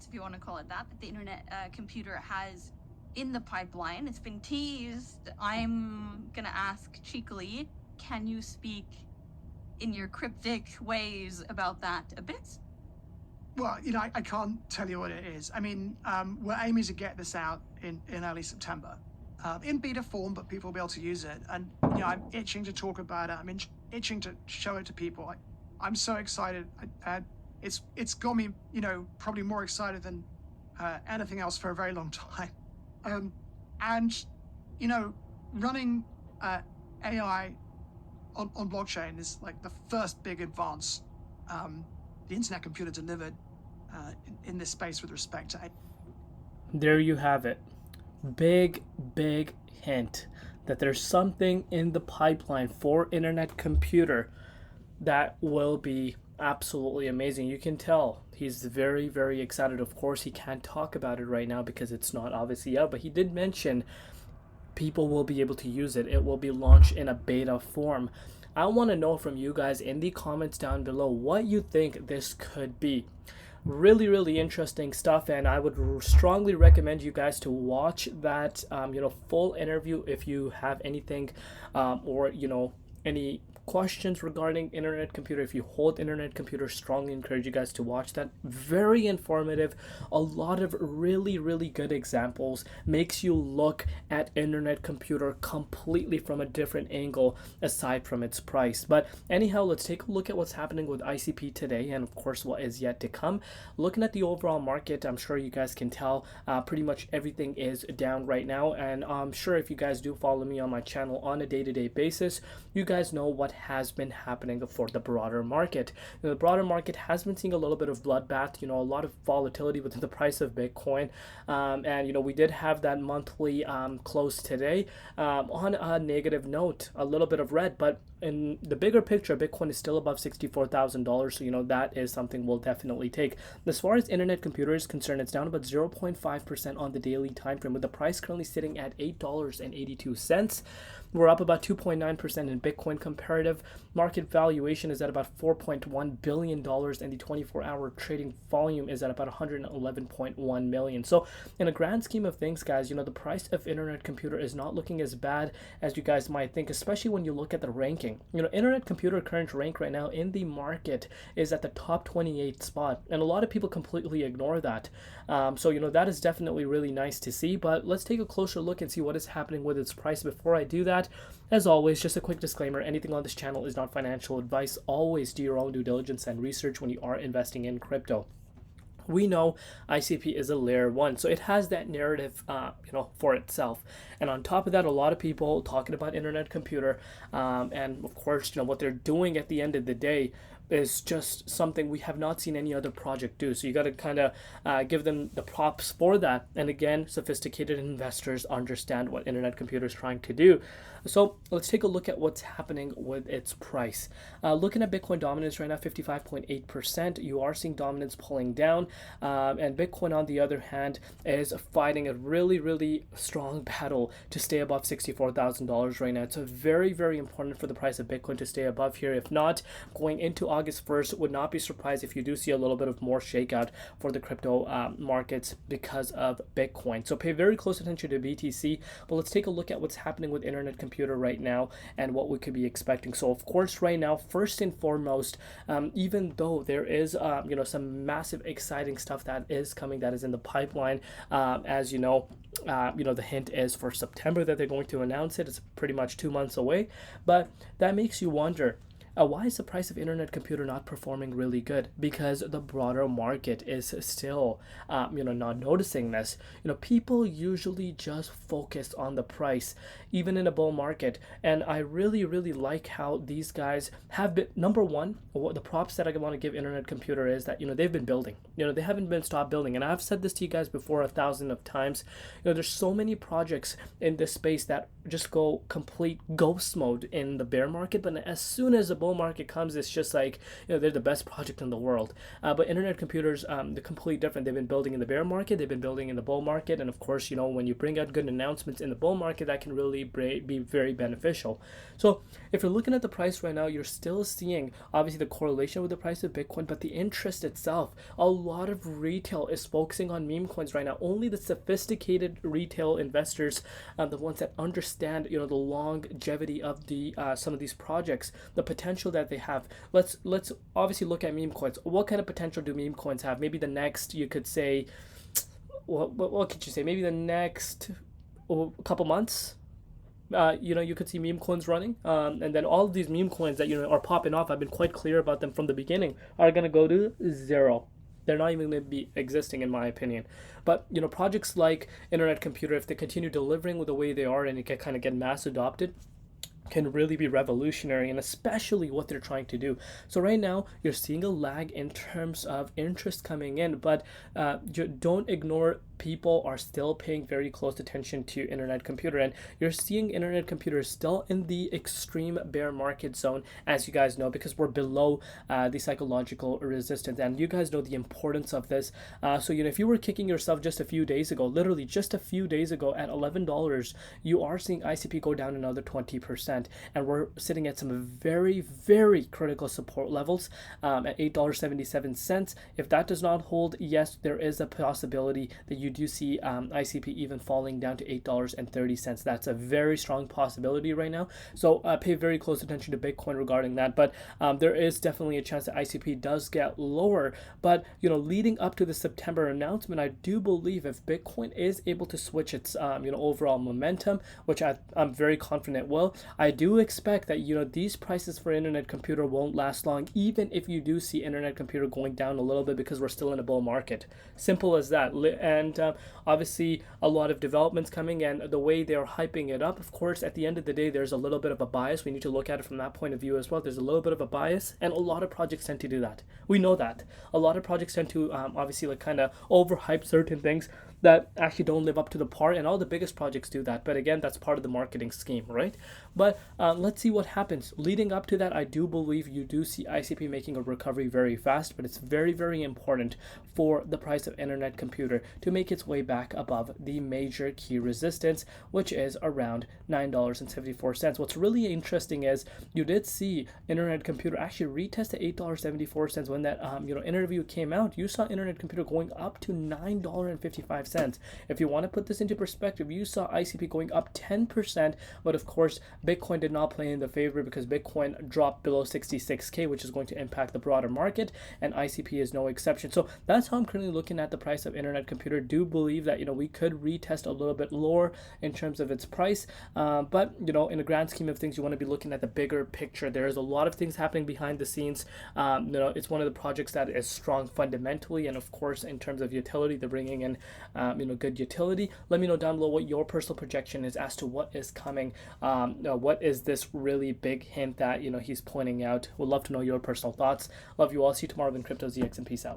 if you want to call it that the internet computer has in the pipeline. It's been teased. I'm gonna ask cheekily, can you speak in your cryptic ways about that a bit? Well, I can't tell you what it is. I mean, we're aiming to get this out in early September, in beta form, but people will be able to use it. And I'm itching to talk about it. I'm itching to show it to people. I'm so excited. It's got me, probably more excited than anything else for a very long time. And running AI on blockchain is like the first big advance the internet computer delivered in this space with respect to. There you have it. Big hint that there's something in the pipeline for internet computer that will be absolutely amazing. You can tell he's very excited. Of course, he can't talk about it right now because it's not obviously out, but he did mention people will be able to use it. It will be launched in a beta form. I want to know from you guys in the comments down below what you think this could be. Really interesting stuff, and I would strongly recommend you guys to watch that full interview if you have anything or any questions regarding internet computer. If you hold internet computer, strongly encourage you guys to watch that. Very informative, a lot of really good examples, makes you look at internet computer completely from a different angle aside from its price. But anyhow, let's take a look at what's happening with ICP today, and of course what is yet to come. Looking at the overall market, I'm sure you guys can tell pretty much everything is down right now, and I'm sure if you guys do follow me on my channel on a day-to-day basis, you guys know what has been happening for the broader market. The broader market has been seeing a little bit of bloodbath, a lot of volatility within the price of Bitcoin, and we did have that monthly close today on a negative note, a little bit of red, but in the bigger picture, Bitcoin is still above $64,000, so that is something we'll definitely take. As far as internet computer is concerned, it's down about 0.5% on the daily time frame, with the price currently sitting at $8.82. We're up about 2.9% in Bitcoin. Comparative market valuation is at about $4.1 billion, and the 24-hour trading volume is at about 111.1 million. So in a grand scheme of things, guys, the price of internet computer is not looking as bad as you guys might think, especially when you look at the ranking. Internet computer current rank right now in the market is at the top 28 spot, and a lot of people completely ignore that. So that is definitely really nice to see. But let's take a closer look and see what is happening with its price. Before I do that, as always, just a quick disclaimer: anything on this channel is not financial advice. Always do your own due diligence and research when you are investing in crypto. We know ICP is a layer 1, so it has that narrative, for itself. And on top of that, a lot of people talking about internet computer, and of course, what they're doing at the end of the day is just something we have not seen any other project do. So you got to kind of give them the props for that. And again, sophisticated investors understand what internet computer is trying to do. So let's take a look at what's happening with its price. Looking at Bitcoin dominance right now, 55.8%. You are seeing dominance pulling down, and Bitcoin, on the other hand, is fighting a really strong battle to stay above $64,000 right now. It's a very important for the price of Bitcoin to stay above here. If not, going into August 1st, would not be surprised if you do see a little bit of more shakeout for the crypto markets because of Bitcoin. So pay very close attention to BTC, but let's take a look at what's happening with internet computer right now and what we could be expecting. So of course, right now, first and foremost, even though there is some massive exciting stuff that is coming, that is in the pipeline, as the hint is for September that they're going to announce it. It's pretty much 2 months away, but that makes you wonder, why is the price of internet computer not performing really good? Because the broader market is still, not noticing this. People usually just focus on the price, even in a bull market. And I really like how these guys have been. Number one, the props that I want to give internet computer is that they've been building. They haven't been stopped building. And I've said this to you guys before 1,000 of times. There's so many projects in this space that just go complete ghost mode in the bear market, but as soon as the bull bull market comes, it's just like, they're the best project in the world. But internet computers, they're completely different. They've been building in the bear market, they've been building in the bull market, and of course, when you bring out good announcements in the bull market, that can really be very beneficial. So if you're looking at the price right now, you're still seeing obviously the correlation with the price of Bitcoin, but the interest itself, a lot of retail is focusing on meme coins right now. Only the sophisticated retail investors, the ones that understand the longevity of the some of these projects, the potential that they have. Let's obviously look at meme coins. What kind of potential do meme coins have? Maybe the next, you could say, what could you say? Maybe the next couple months. You could see meme coins running, and then all of these meme coins that are popping off, I've been quite clear about them from the beginning, are going to go to zero. They're not even going to be existing, in my opinion. But projects like Internet Computer, if they continue delivering with the way they are and it can kind of get mass adopted, can really be revolutionary, and especially what they're trying to do. So right now you're seeing a lag in terms of interest coming in, but don't ignore, people are still paying very close attention to Internet Computer, and you're seeing Internet Computer still in the extreme bear market zone, as you guys know, because we're below the psychological resistance, and you guys know the importance of this. So if you were kicking yourself just a few days ago, literally just a few days ago at $11, you are seeing ICP go down another 20%, and we're sitting at some very, very critical support levels at $8.77. If that does not hold, yes, there is a possibility that you do see ICP even falling down to $8.30. That's a very strong possibility right now. So pay very close attention to Bitcoin regarding that. But there is definitely a chance that ICP does get lower. But leading up to the September announcement, I do believe if Bitcoin is able to switch its overall momentum, which I'm very confident will, I do expect that these prices for Internet Computer won't last long, even if you do see Internet Computer going down a little bit, because we're still in a bull market. Simple as that. And obviously a lot of developments coming, and the way they're hyping it up, of course, at the end of the day, there's a little bit of a bias. We need to look at it from that point of view as well. There's a little bit of a bias, and a lot of projects tend to do that. We know that. A lot of projects tend to obviously kind of overhype certain things that actually don't live up to the par, and all the biggest projects do that. But again, that's part of the marketing scheme, right? But let's see what happens. Leading up to that, I do believe you do see ICP making a recovery very fast, but it's very, very important for the price of Internet Computer to make its way back above the major key resistance, which is around $9.74. What's really interesting is you did see Internet Computer actually retest at $8.74 when that interview came out. You saw Internet Computer going up to $9.55. If you want to put this into perspective, you saw ICP going up 10%, but of course Bitcoin did not play in the favor because Bitcoin dropped below 66k, which is going to impact the broader market, and ICP is no exception. So that's how I'm currently looking at the price of Internet Computer. Do believe that we could retest a little bit lower in terms of its price, but in the grand scheme of things, you want to be looking at the bigger picture. There is a lot of things happening behind the scenes. It's one of the projects that is strong fundamentally, and of course in terms of utility, they're bringing in good utility. Let me know down below what your personal projection is as to what is coming. What is this really big hint that he's pointing out? Would love to know your personal thoughts. Love you all. See you tomorrow in Crypto ZX, and peace out.